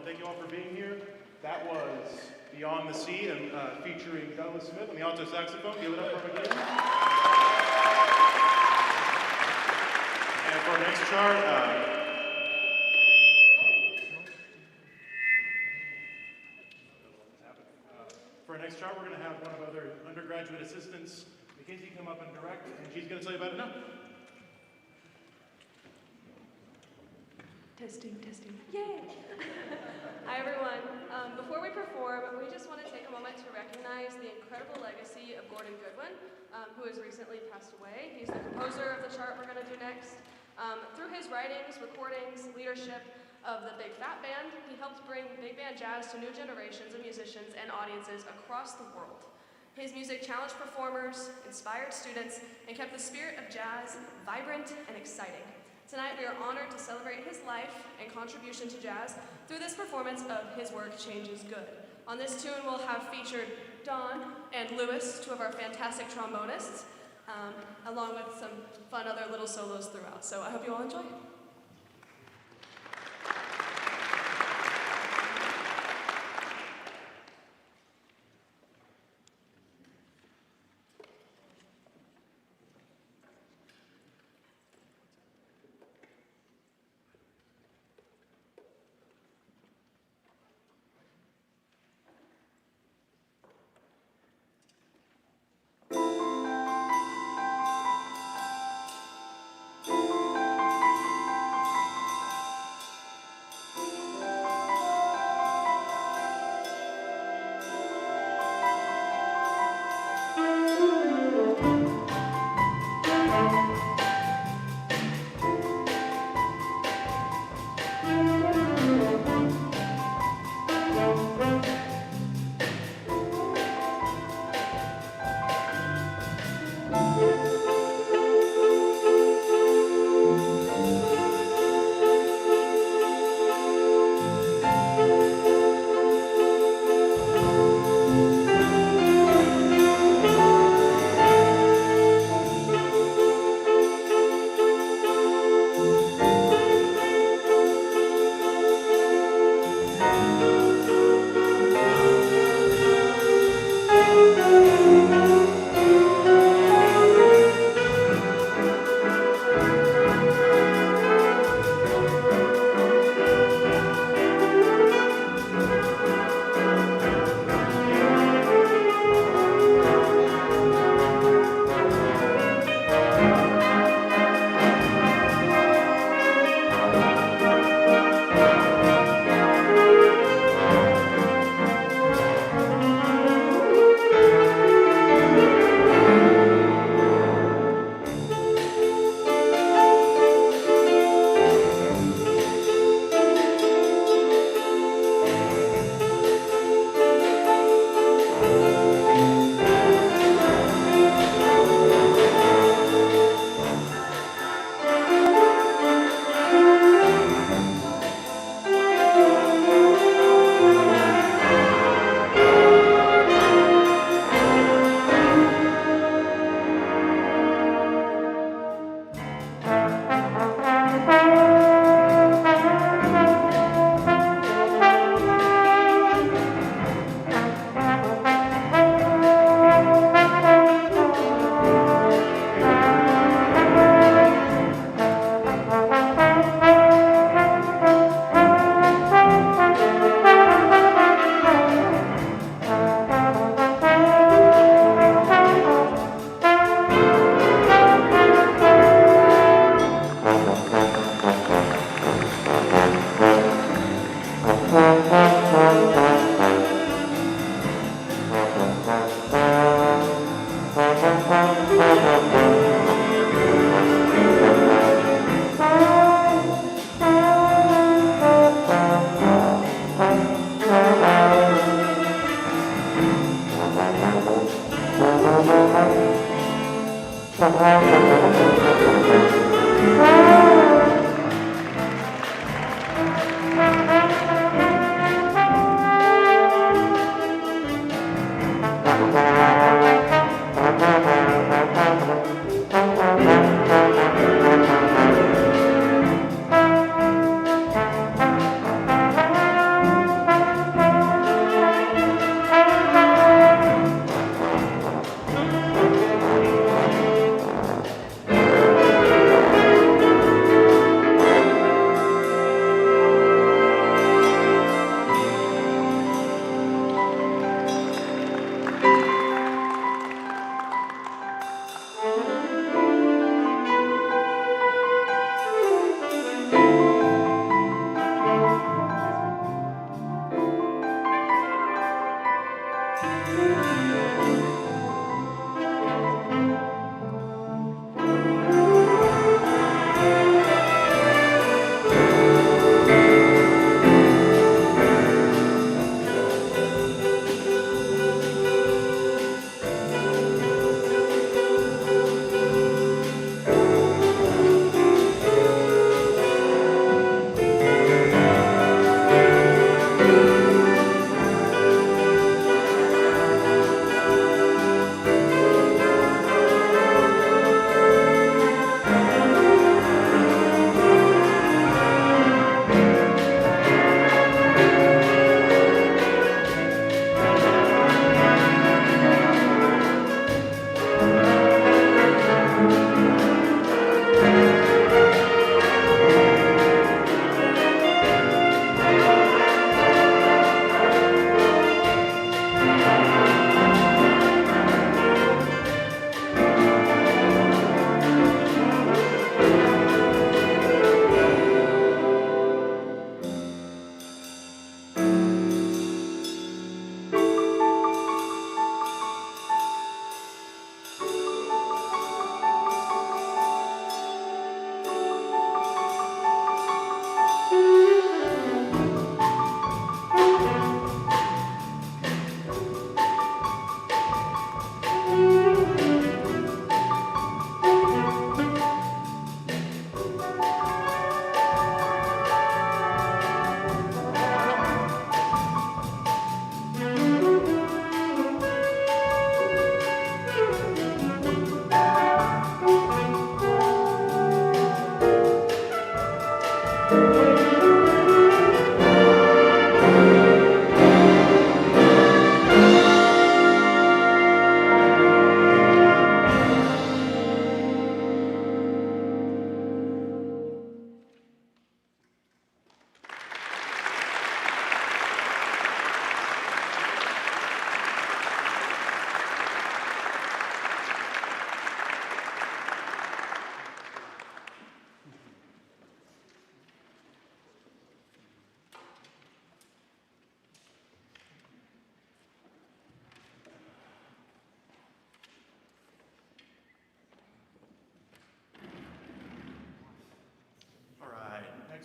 thank you all for being here. That was Beyond the Sea, and featuring Douglas Smith on the alto saxophone. Give it up for him again. And for our next chart, we're going to have one of our other undergraduate assistants, Mackenzie, come up and direct, and she's going to tell you about it now. Testing. Yay! Hi, everyone. Before we perform, we just want to take a moment to recognize the incredible legacy of Gordon Goodwin, who has recently passed away. He's the composer of the chart we're going to do next. Through his writings, recordings, leadership of the Big Fat Band, he helped bring big band jazz to new generations of musicians and audiences across the world. His music challenged performers, inspired students, and kept the spirit of jazz vibrant and exciting. Tonight we are honored to celebrate his life and contribution to jazz through this performance of His Work Changes Good. On this tune we'll have featured Don and Lewis, two of our fantastic trombonists, along with some fun other little solos throughout. So I hope you all enjoy it.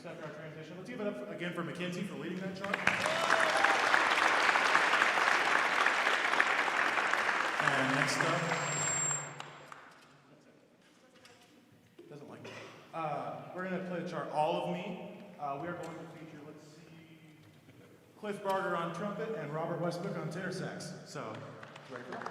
after our transition. Let's give it up again for Mackenzie for leading that charge. And next up, doesn't like it. We're going to play the chart All of Me. We are going to feature, let's see, Cliff Barger on trumpet and Robert Westbrook on tenor sax. So, ready for that?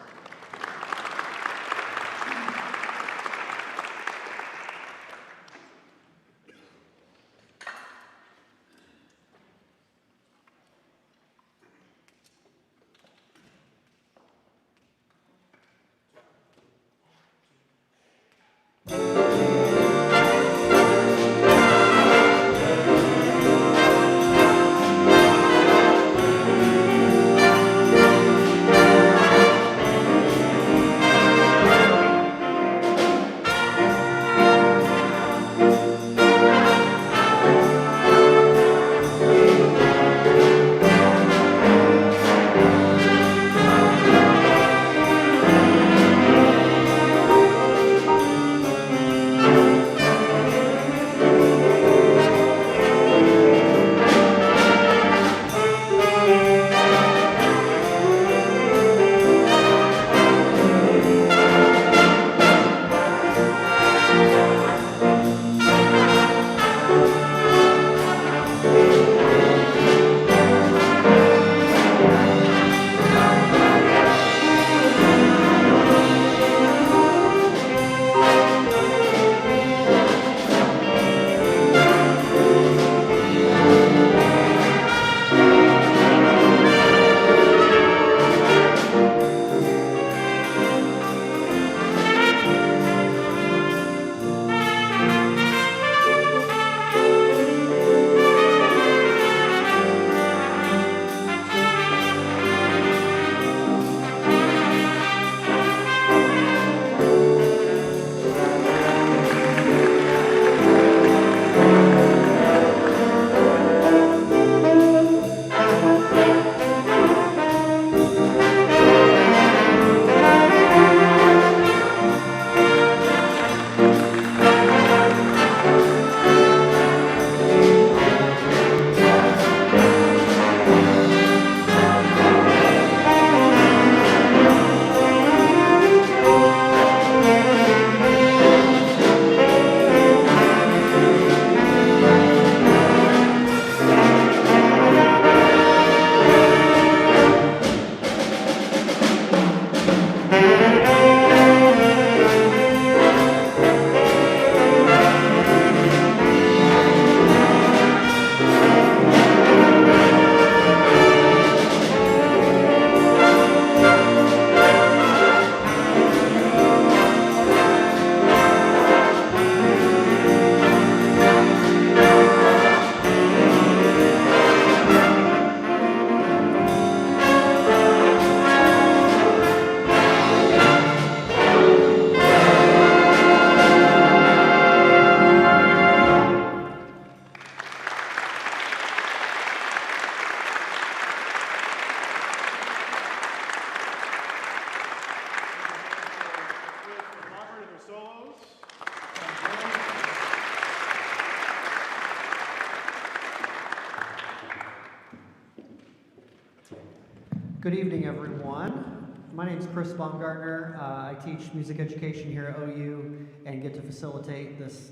Good evening, everyone. My name is Chris Baumgartner. I teach music education here at OU and get to facilitate this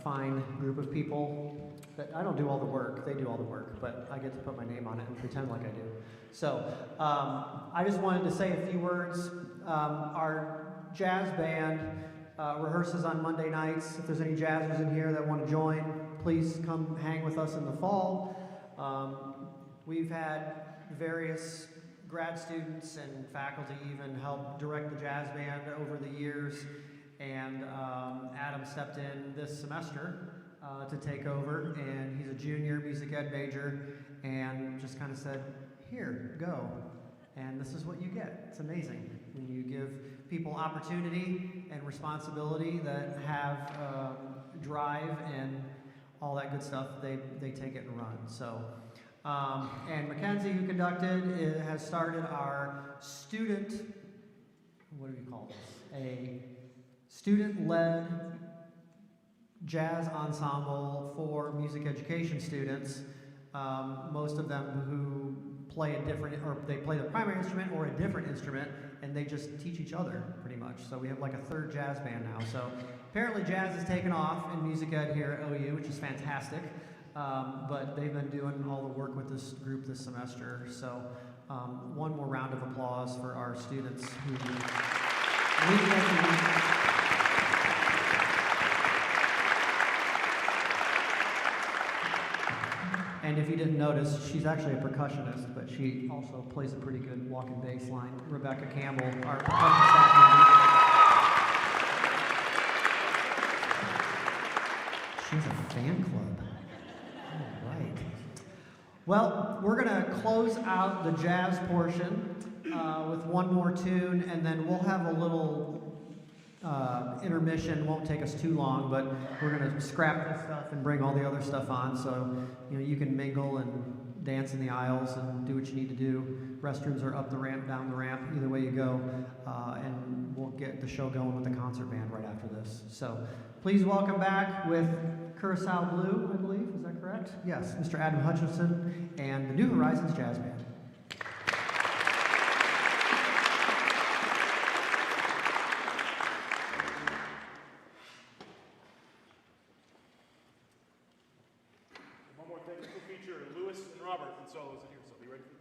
fine group of people. That I don't do all the work, they do all the work, but I get to put my name on it and pretend like I do. So I just wanted to say a few words. Our jazz band rehearses on Monday nights. If there's any jazzers in here that want to join, please come hang with us in the fall. We've had various grad students and faculty even help direct the jazz band over the years, and Adam stepped in this semester to take over, and he's a junior music ed major, and just kind of said, here, go, and this is what you get. It's amazing when you give people opportunity and responsibility that have drive and all that good stuff. They take it and run. So. And Mackenzie, who conducted, has started our student, what do we call this? A student-led jazz ensemble for music education students. Most of them who play a different, or they play the primary instrument or a different instrument, and they just teach each other pretty much. So we have like a third jazz band now. So apparently jazz has taken off in music ed here at OU, which is fantastic. But they've been doing all the work with this group this semester. So one more round of applause for our students who week after week. And if you didn't notice, she's actually a percussionist, but she also plays a pretty good walking bass line. Rebecca Campbell, our percussion staff member. She's a fan club. All right. Well, we're going to close out the jazz portion with one more tune, and then we'll have a little intermission. Won't take us too long, but we're going to scrap this stuff and bring all the other stuff on, so you can mingle and dance in the aisles and do what you need to do. Restrooms are up the ramp, down the ramp, either way you go, and we'll get the show going with the concert band right after this. So please welcome back with Curacao Blue, I believe, is that correct? Yes, Mr. Adam Hutchinson and the New Horizons Jazz Band. Robert and solos in here, so be ready for that.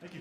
Thank you.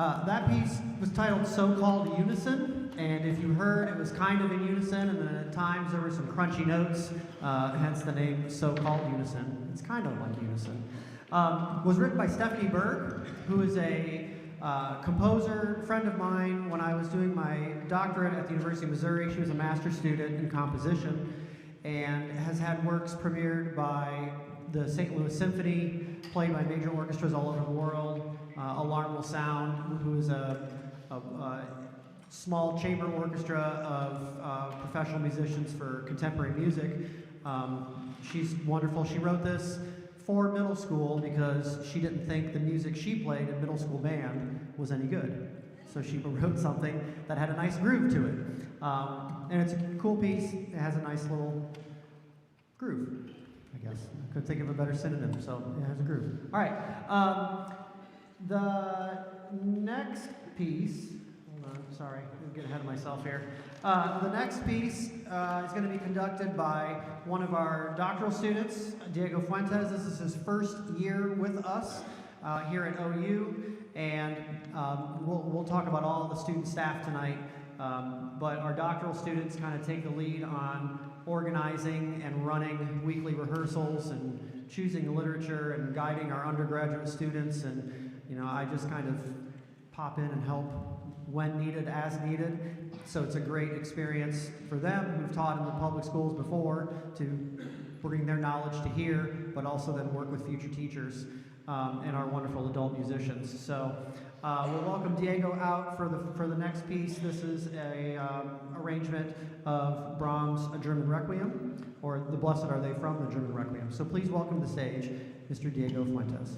That piece was titled So-Called Unison, and if you heard, it was kind of in unison, and then at times there were some crunchy notes, hence the name So-Called Unison. It's kind of like unison. Was written by Stephanie Berg, who is a composer, friend of mine. When I was doing my doctorate at the University of Missouri, she was a master's student in composition, and has had works premiered by the St. Louis Symphony, played by major orchestras all over the world. Alarm Will Sound, who is a small chamber orchestra of professional musicians for contemporary music. She's wonderful. She wrote this for middle school because she didn't think the music she played in middle school band was any good. So she wrote something that had a nice groove to it. And it's a cool piece. It has a nice little groove, I guess. I couldn't think of a better synonym, so it has a groove. All right. The next piece, hold on, sorry, I'm getting ahead of myself here. The next piece is going to be conducted by one of our doctoral students, Diego Fuentes. This is his first year with us here at OU, and we'll talk about all the student staff tonight. But our doctoral students kind of take the lead on organizing and running weekly rehearsals and choosing literature and guiding our undergraduate students, and I just kind of pop in and help when needed, as needed. So it's a great experience for them who've taught in the public schools before to bring their knowledge to here, but also then work with future teachers and our wonderful adult musicians. So we'll welcome Diego out for the next piece. This is a arrangement of Brahms' A German Requiem, or The Blessed Are They from the German Requiem. So please welcome to the stage Mr. Diego Fuentes.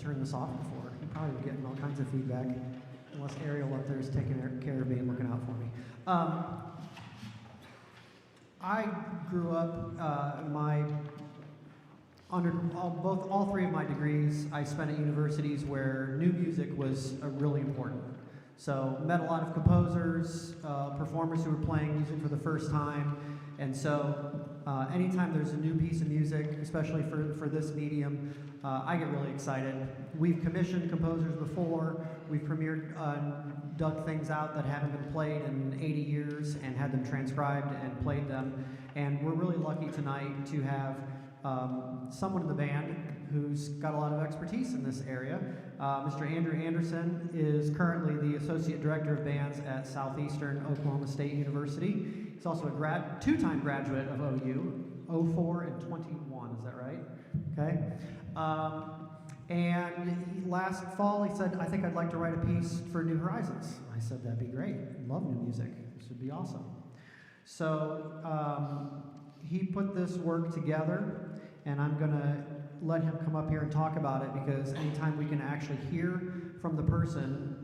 turn this off before. I'm probably getting all kinds of feedback, unless Ariel up there is taking care of me and looking out for me. I grew up, all three of my degrees I spent at universities where new music was really important. So met a lot of composers, performers who were playing music for the first time, and so anytime there's a new piece of music, especially for this medium, I get really excited. We've commissioned composers before, we've premiered, dug things out that haven't been played in 80 years and had them transcribed and played them, and we're really lucky tonight to have someone in the band who's got a lot of expertise in this area. Mr. Andrew Anderson is currently the Associate Director of Bands at Southeastern Oklahoma State University. He's also a two-time graduate of OU, 04 and 21, is that right? Okay. And last fall he said, I think I'd like to write a piece for New Horizons. I said, that'd be great. Love new music. This would be awesome. So he put this work together, and I'm going to let him come up here and talk about it, because anytime we can actually hear from the person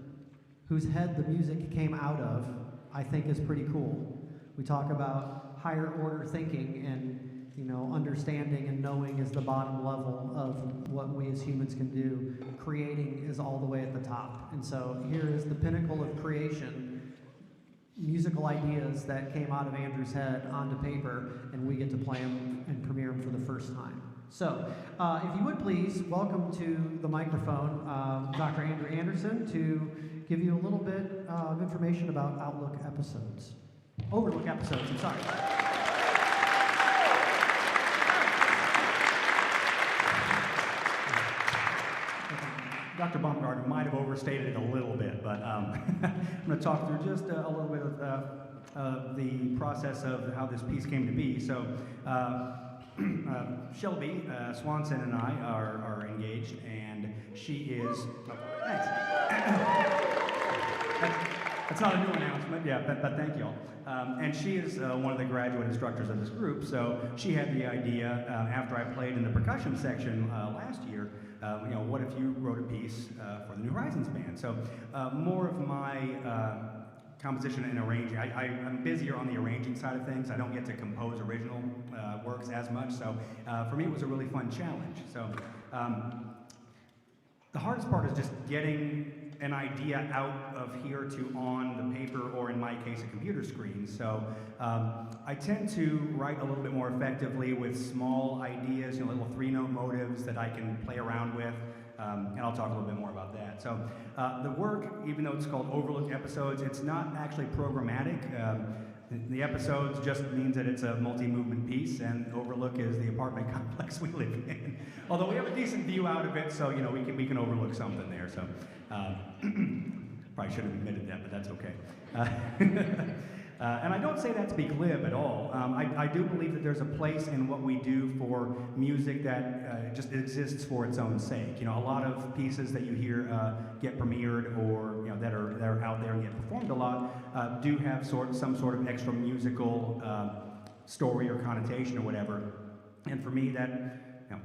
whose head the music came out of, I think is pretty cool. We talk about higher order thinking, and understanding and knowing is the bottom level of what we as humans can do. Creating is all the way at the top. And so here is the pinnacle of creation, musical ideas that came out of Andrew's head onto paper, and we get to play them and premiere them for the first time. So, if you would please, welcome to the microphone Dr. Andrew Anderson to give you a little bit of information about Overlook episodes, I'm sorry. Dr. Baumgartner might have overstated it a little bit, but I'm going to talk through just a little bit of the process of how this piece came to be. So, Shelby Swanson and I are engaged, and she is. Oh, thanks. That's not a new announcement, yeah, but thank you all. And she is one of the graduate instructors of this group, so she had the idea after I played in the percussion section last year. What if you wrote a piece for the New Horizons band? So more of my composition and arranging. I'm busier on the arranging side of things. I don't get to compose original works as much, so for me it was a really fun challenge. So the hardest part is just getting an idea out of here to on the paper, or in my case, a computer screen. So I tend to write a little bit more effectively with small ideas, little three-note motives that I can play around with, and I'll talk a little bit more about that. So the work, even though it's called Overlook episodes, it's not actually programmatic. The episodes just means that it's a multi-movement piece, and Overlook is the apartment complex we live in. Although we have a decent view out of it, so we can overlook something there. So probably should have admitted that, but that's okay. And I don't say that to be glib at all. I do believe that there's a place in what we do for music that just exists for its own sake. A lot of pieces that you hear get premiered, or that are out there and get performed a lot, do have some sort of extra musical story or connotation or whatever. And for me, that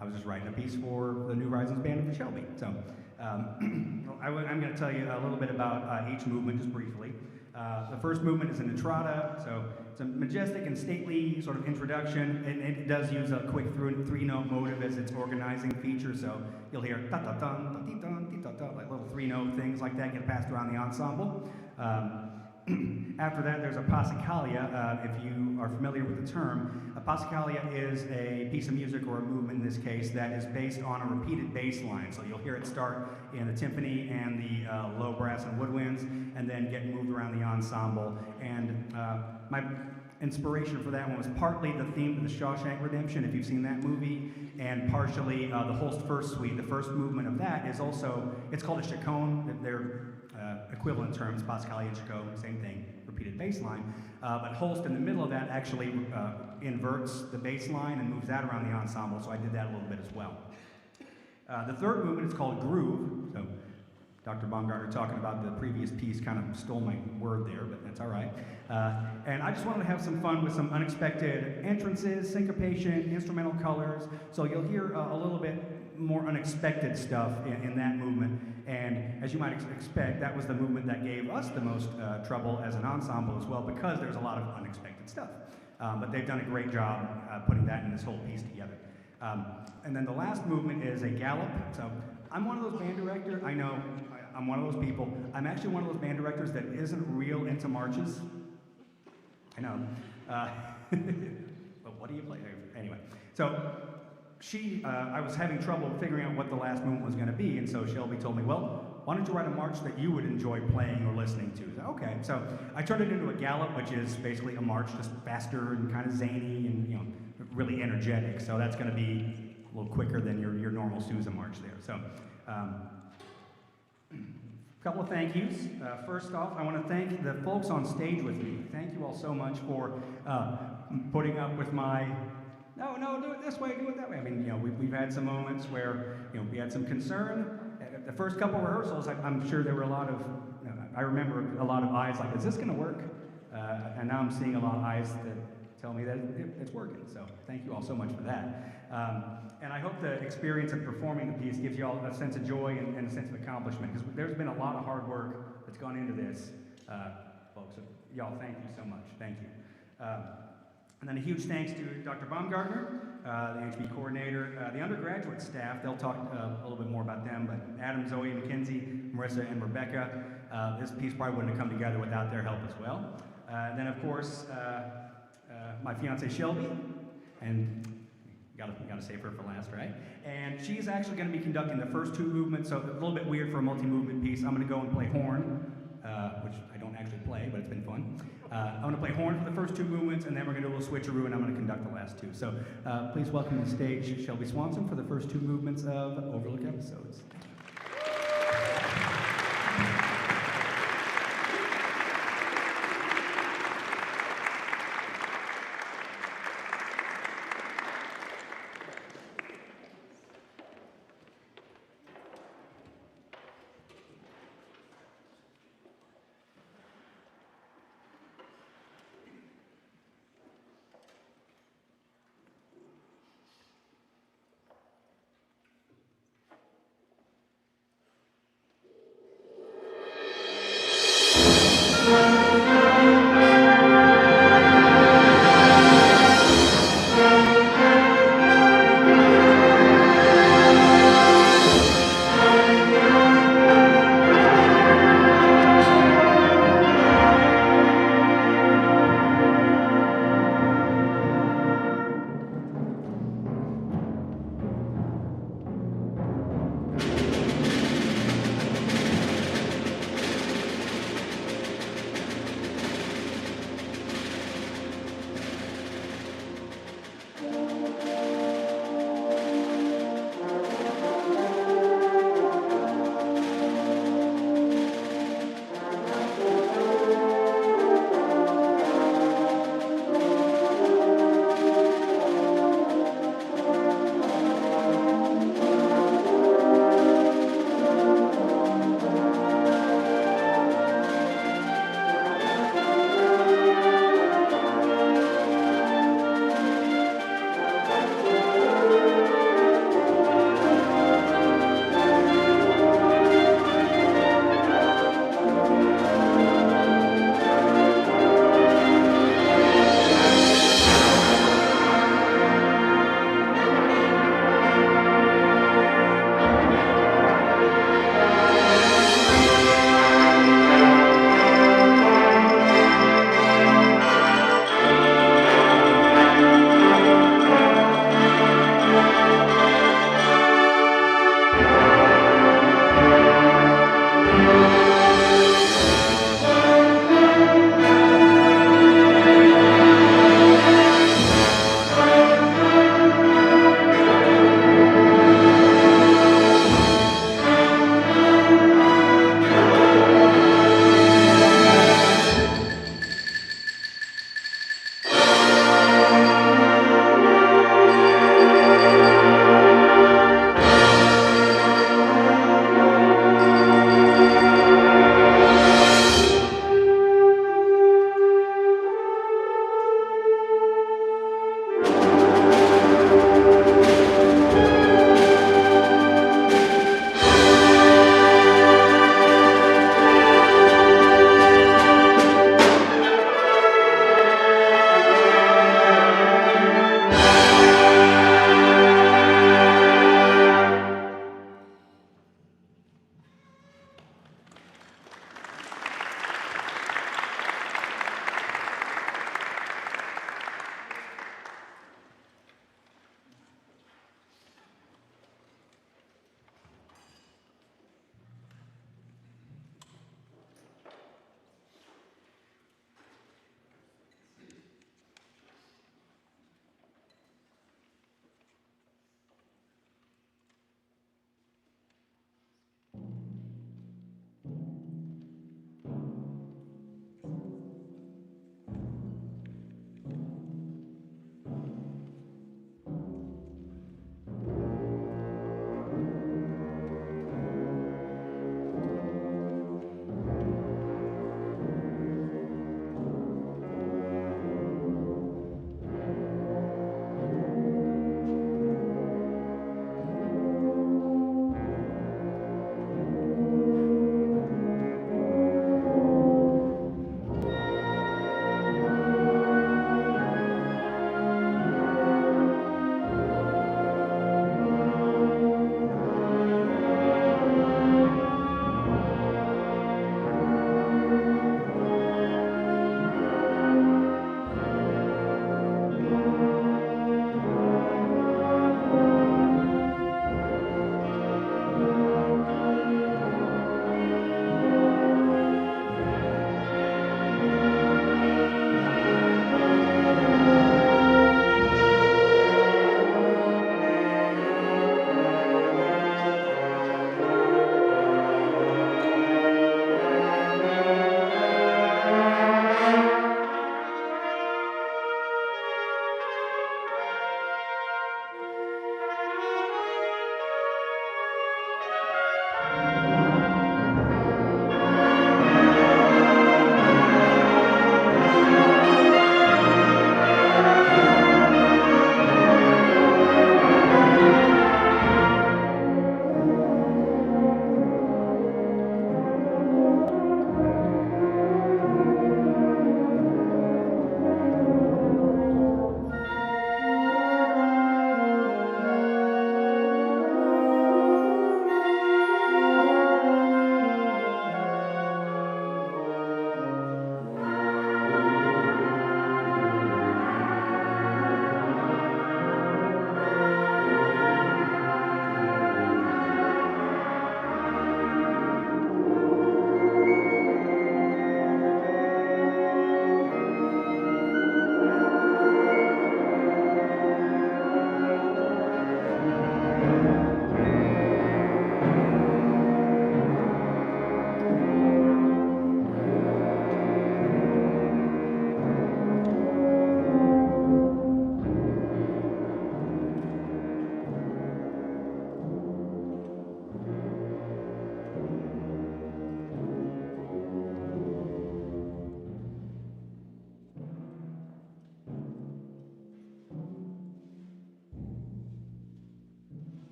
I was just writing a piece for the New Horizons band of Shelby. So I'm going to tell you a little bit about each movement just briefly. The first movement is an entrada, so it's a majestic and stately sort of introduction, and it does use a quick three-note motive as its organizing feature, so you'll hear ta-ta-tan, ta-ti-tan, ta-ta-ta, like little three-note things like that get passed around the ensemble. After that, there's a Passacaglia. If you are familiar with the term, a Passacaglia is a piece of music, or a movement in this case, that is based on a repeated bass line. So you'll hear it start in the timpani and the low brass and woodwinds, and then get moved around the ensemble. And my inspiration for that one was partly the theme of The Shawshank Redemption, if you've seen that movie, and partially the Holst First Suite. The first movement of that is also, it's called a chaconne. They're equivalent terms, Passacaglia and chaconne, same thing, repeated bass line. But Holst in the middle of that actually inverts the bass line and moves that around the ensemble, so I did that a little bit as well. The third movement is called groove. So Dr. Baumgartner, talking about the previous piece, kind of stole my word there, but that's all right. And I just wanted to have some fun with some unexpected entrances, syncopation, instrumental colors. So you'll hear a little bit more unexpected stuff in that movement. And as you might expect, that was the movement that gave us the most trouble as an ensemble as well, because there's a lot of unexpected stuff. But they've done a great job putting that in this whole piece together. And then the last movement is a gallop. So I'm one of those band directors. I know I'm one of those people. I'm actually one of those band directors that isn't real into marches. I know. But what do you play? Anyway, so I was having trouble figuring out what the last movement was going to be, and so Shelby told me, well, why don't you write a march that you would enjoy playing or listening to? I said, okay, so I turned it into a gallop, which is basically a march, just faster and kind of zany and really energetic. So that's going to be a little quicker than your normal Sousa march there. So. A couple of thank yous. First off, I want to thank the folks on stage with me. Thank you all so much for putting up with my, no, do it this way, do it that way. I mean, we've had some moments where, we had some concern. The first couple rehearsals, I'm sure there were a lot of, I remember a lot of eyes like, is this going to work? And now I'm seeing a lot of eyes that tell me that it's working. So thank you all so much for that. And I hope the experience of performing the piece gives you all a sense of joy and a sense of accomplishment, because there's been a lot of hard work that's gone into this, folks. So y'all, thank you so much. Thank you. And then a huge thanks to Dr. Baumgartner, the HB coordinator, the undergraduate staff. They'll talk a little bit more about them, but Adam, Zoe, Mackenzie, Marissa, and Rebecca. This piece probably wouldn't have come together without their help as well. Then, of course, my fiance Shelby, and gotta save her for last, right? And she's actually going to be conducting the first two movements, so a little bit weird for a multi-movement piece. I'm going to go and play horn, which I don't actually play, but it's been fun. I'm going to play horn for the first two movements, and then we're going to do a little switcheroo, and I'm going to conduct the last two. So please welcome to the stage Shelby Swanson for the first two movements of Overlook Episodes.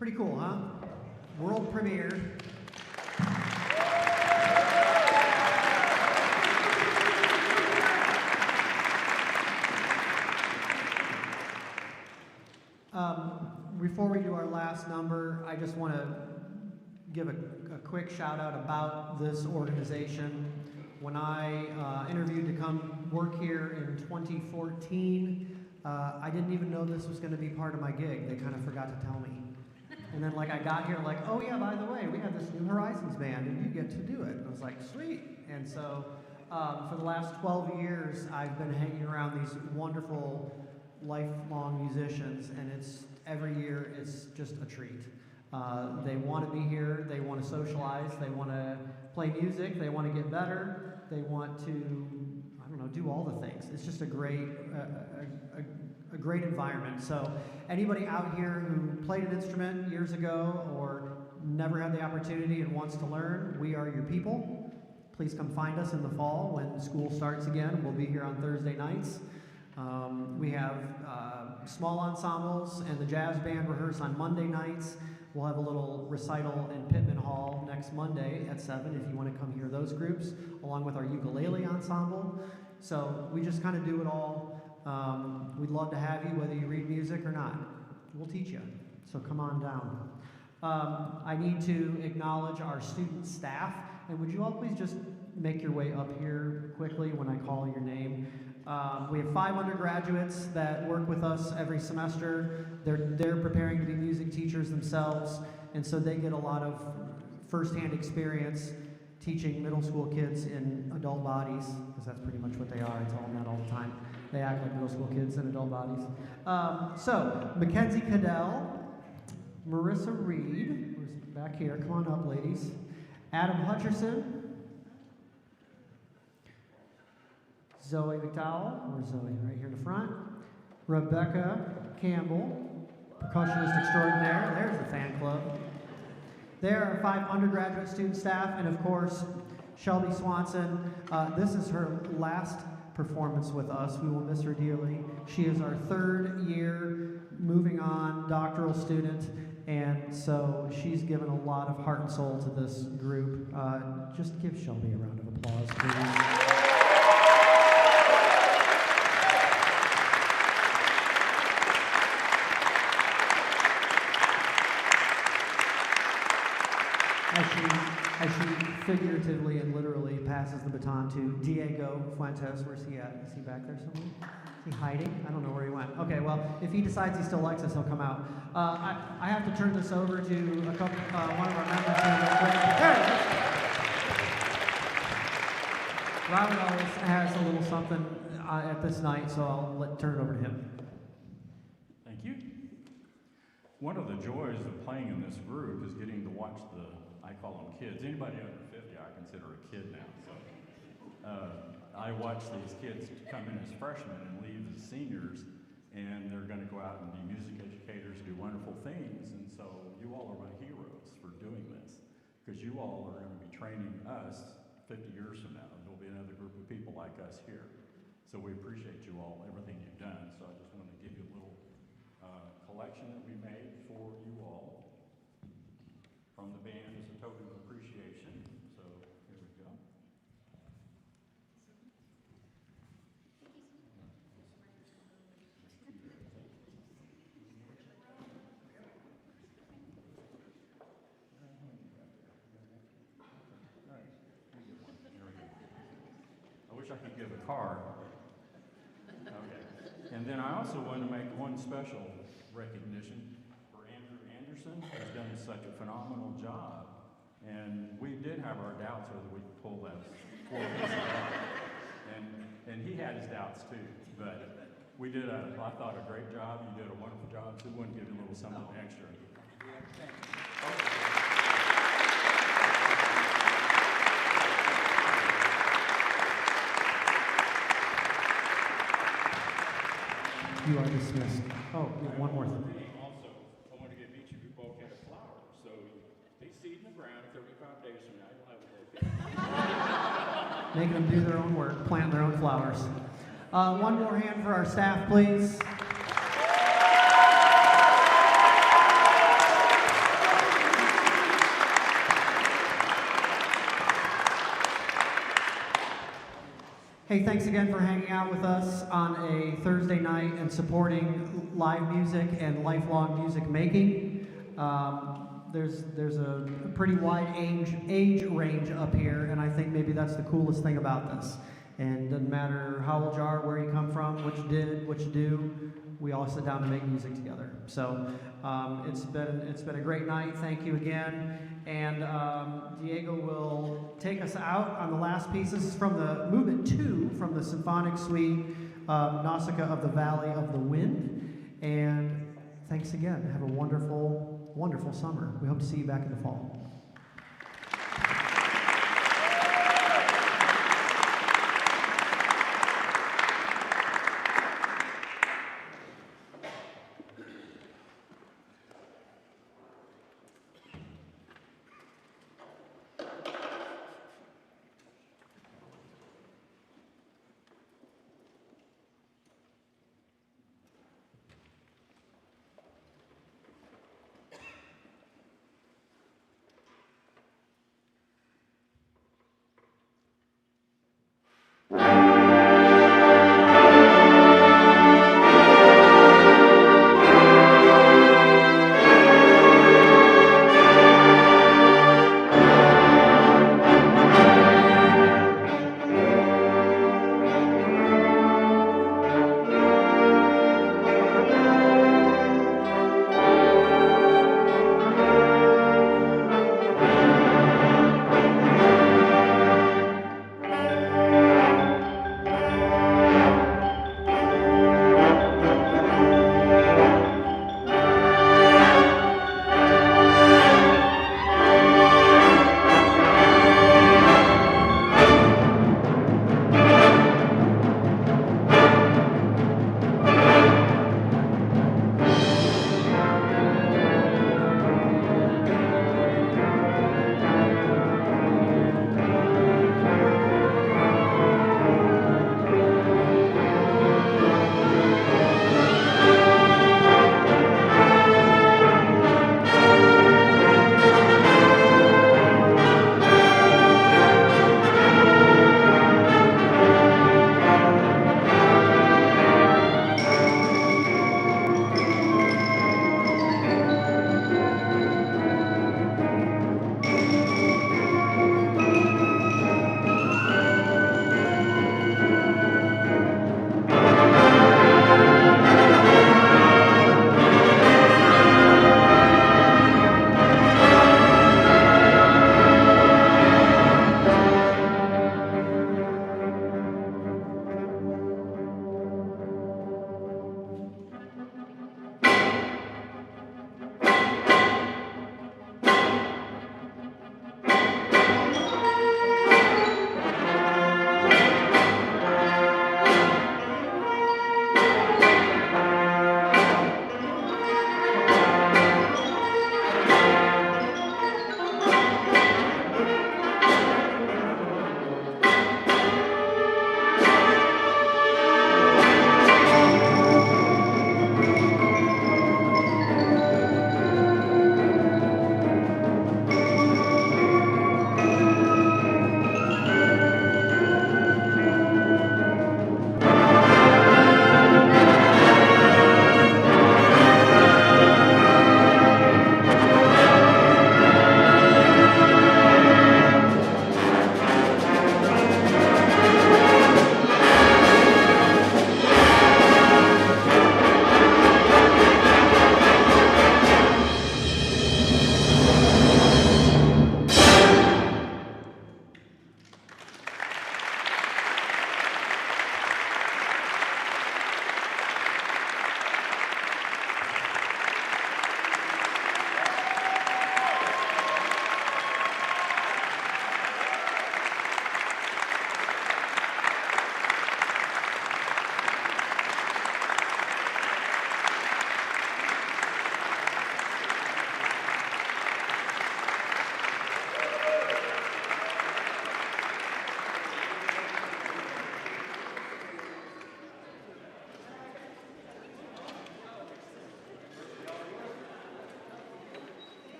Pretty cool, huh? World premiere. Before we do our last number, I just want to give a quick shout out about this organization. When I interviewed to come work here in 2014, I didn't even know this was going to be part of my gig. They kind of forgot to tell me. And then I got here oh yeah, by the way, we have this New Horizons band and you get to do it. And I was like, sweet. And so For the last 12 years, I've been hanging around these wonderful, lifelong musicians, and every year it's just a treat. They want to be here, they want to socialize, they want to play music, they want to get better, they want to, I don't know, do all the things. It's just a great environment. So anybody out here who played an instrument years ago or never had the opportunity and wants to learn, we are your people. Please come find us in the fall when school starts again. We'll be here on Thursday nights. We have small ensembles and the jazz band rehearse on Monday nights. We'll have a little recital in Pittman Hall next Monday at 7 if you want to come hear those groups, along with our ukulele ensemble. So we just kind of do it all. We'd love to have you, whether you read music or not. We'll teach you. So come on down. I need to acknowledge our student staff. And would you all please just make your way up here quickly when I call your name? We have 5 undergraduates that work with us every semester. They're preparing to be music teachers themselves, and so they get a lot of firsthand experience teaching middle school kids in adult bodies, because that's pretty much what they are. I tell them that all the time. They act like middle school kids in adult bodies. So, Mackenzie Cadell, Marissa Reed, who's back here, come on up, ladies. Adam Hutcherson, Zoe McDowell, or Zoe right here in the front. Rebecca Campbell, percussionist extraordinaire. There's the fan club. There are 5 undergraduate student staff, and of course, Shelby Swanson. This is her last performance with us. We will miss her dearly. She is our 3rd year, moving on, doctoral student, and so she's given a lot of heart and soul to this group. Just give Shelby a round of applause, please. As she figuratively and literally passes the baton to Diego Fuentes. Where's he at? Is he back there somewhere? Is he hiding? I don't know where he went. Okay, well, if he decides he still likes us, he'll come out. I have to turn this over to one of our members. There he is. Robert always has a little something at this night, so I'll turn it over to him. Thank you. One of the joys of playing in this group is getting to watch I call them kids. Anybody under 50, I consider a kid now. So I watch these kids come in as freshmen and leave as seniors, and they're going to go out and be music educators, do wonderful things. And so you all are my heroes for doing this, because you all are going to be training us 50 years from now. There'll be another group of people like us here. So we appreciate you all, everything you've done. So I just want to give you a little collection that we made for you all from the band as a token of appreciation. So here we go. I wish I could give a card. Okay. And then I also want to make one special recognition for Andrew Anderson, who's done such a phenomenal job. And we did have our doubts whether we could pull those 4 pieces off. And he had his doubts too. But we did, I thought, a great job. You did a wonderful job. So we want to give you a little something extra. You are dismissed. Oh, one more thing. Also, I want to give each of you a bouquet of flowers. So they seed in the ground. 35 days from now, you'll have a bouquet. Making them do their own work, plant their own flowers. One more hand for our staff, please. Hey, thanks again for hanging out with us on a Thursday night and supporting live music and lifelong music making. There's a pretty wide age range up here, and I think maybe that's the coolest thing about this. And doesn't matter how old you are, where you come from, what you did, what you do, we all sit down to make music together. So it's been a great night. Thank you again. And Diego will take us out on the last piece. This is from the Movement 2 from the Symphonic Suite, Nausicaa of the Valley of the Wind. And thanks again. Have a wonderful, wonderful summer. We hope to see you back in the fall. Thank